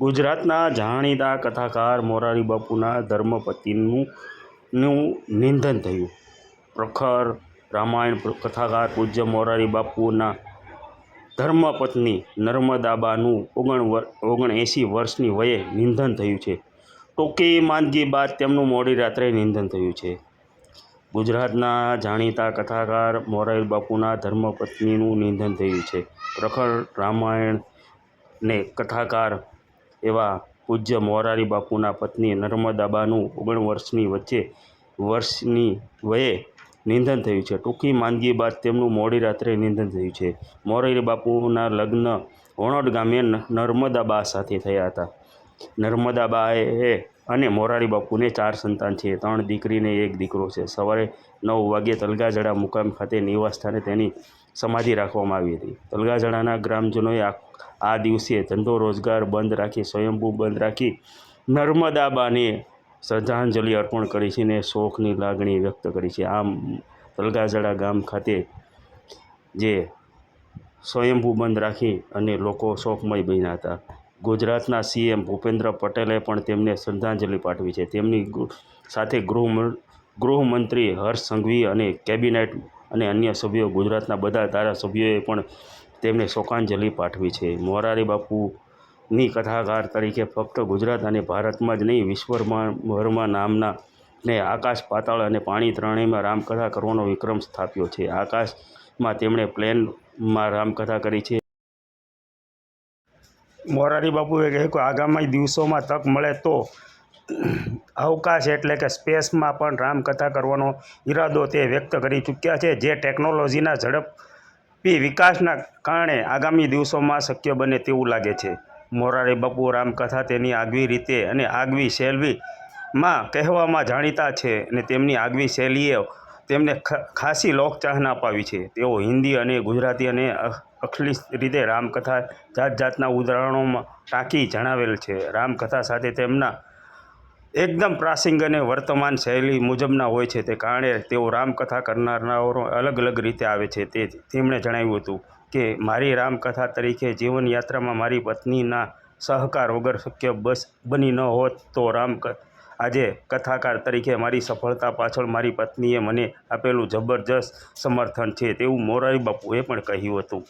ગુજરાતના જાણીતા કથાકાર મોરારી બાપુના ધર્મપત્નીનું નિધન થયું. પ્રખર રામાયણ કથાકાર પૂજ્ય મોરારી બાપુના ધર્મપત્ની નર્મદાબાનું 79 વર્ષની વયે નિધન થયું છે. ટૂંકી માંદગી બાદ તેમનું મોડી રાત્રે નિધન થયું છે. ગુજરાતના જાણીતા કથાકાર મોરારી બાપુના ધર્મપત્નીનું નિધન થયું છે. પ્રખર રામાયણ ને કથાકાર એવા પૂજ્ય મોરારી બાપુના પત્ની નર્મદાબાનું 79 વર્ષની વયે નિધન થયું છે. ટૂંકી માંદગી બાદ તેમનું મોડી રાત્રે નિધન થયું છે. મોરારી બાપુના લગ્ન વણોદ ગામે નર્મદાબા સાથે થયા હતા. નર્મદાબાએ અને મોરારી બાપુને 4 સંતાન છે. 3 દીકરી ને 1 દીકરો છે. સવારે 9 વાગ્યે તલગાજડા મુકામ ખાતે નિવાસ સ્થાને તેની સમાધિ રાખવામાં આવી હતી. તલગાજડાના ગ્રામજનોએ આ દિવસે ધંધો રોજગાર બંધ રાખી, સ્વયંભૂ બંધ રાખી નર્મદાબાને શ્રદ્ધાંજલિ અર્પણ કરી છે અને શોકની લાગણી વ્યક્ત કરી છે. આમ તલગાજડા ગામ ખાતે જે સ્વયંભૂ બંધ રાખી અને લોકો શોકમય બન્યા હતા. ગુજરાતના સીએમ ભૂપેન્દ્ર પટેલે પણ તેમને શ્રદ્ધાંજલિ પાઠવી છે. તેમની સાથે ગૃહમંત્રી હર્ષ સંઘવી અને કેબિનેટ અને અન્ય સભ્યો, ગુજરાતના બધા ધારાસભ્યોએ પણ તેમને શોકાંજલિ પાઠવી છે. મોરારી બાપુની કથાકાર તરીકે ફક્ત ગુજરાત અને ભારતમાં જ નહીં, વિશ્વભરમાં નામના ને આકાશ, પાતાળ અને પાણી ત્રણેયમાં રામકથા કરવાનો વિક્રમ સ્થાપ્યો છે. આકાશમાં તેમણે પ્લેનમાં રામકથા કરી છે. મોરારી બાપુએ કહ્યું કે આગામી દિવસોમાં તક મળે તો અવકાશ એટલે કે સ્પેસમાં પણ રામકથા કરવાનો ઈરાદો તે વ્યક્ત કરી ચૂક્યા છે, જે ટેકનોલોજીના ઝડપી વિકાસના કારણે આગામી દિવસોમાં શક્ય બને તેવું લાગે છે. મોરારી બાપુ રામકથા તેની આગવી રીતે અને આગવી શૈલીમાં કહેવામાં જાણીતા છે અને તેમની આગવી શૈલીએ તેમને ખાસી લોકચાહના અપાવી છે. તેઓ હિન્દી અને ગુજરાતી અને અખિલિત રીતે રામકથા જાતજાતના ઉદાહરણોમાં ટાંકી જણાવેલ છે. રામકથા સાથે તેમના એકદમ પ્રાસંગિક અને વર્તમાન શૈલી મુજબના હોય છે. તે કારણે તેઓ રામકથા કરનારાઓ અલગ અલગ રીતે આવે છે. તેમણે જણાવ્યું હતું કે મારી રામકથા તરીકે જીવનયાત્રામાં મારી પત્નીના સહકાર વગર શક્ય બની ન હોત તો આજે કથાકાર તરીકે મારી સફળતા પાછળ મારી પત્નીએ મને આપેલું જબરજસ્ત સમર્થન છે, તેવું મોરારી બાપુએ પણ કહ્યું હતું.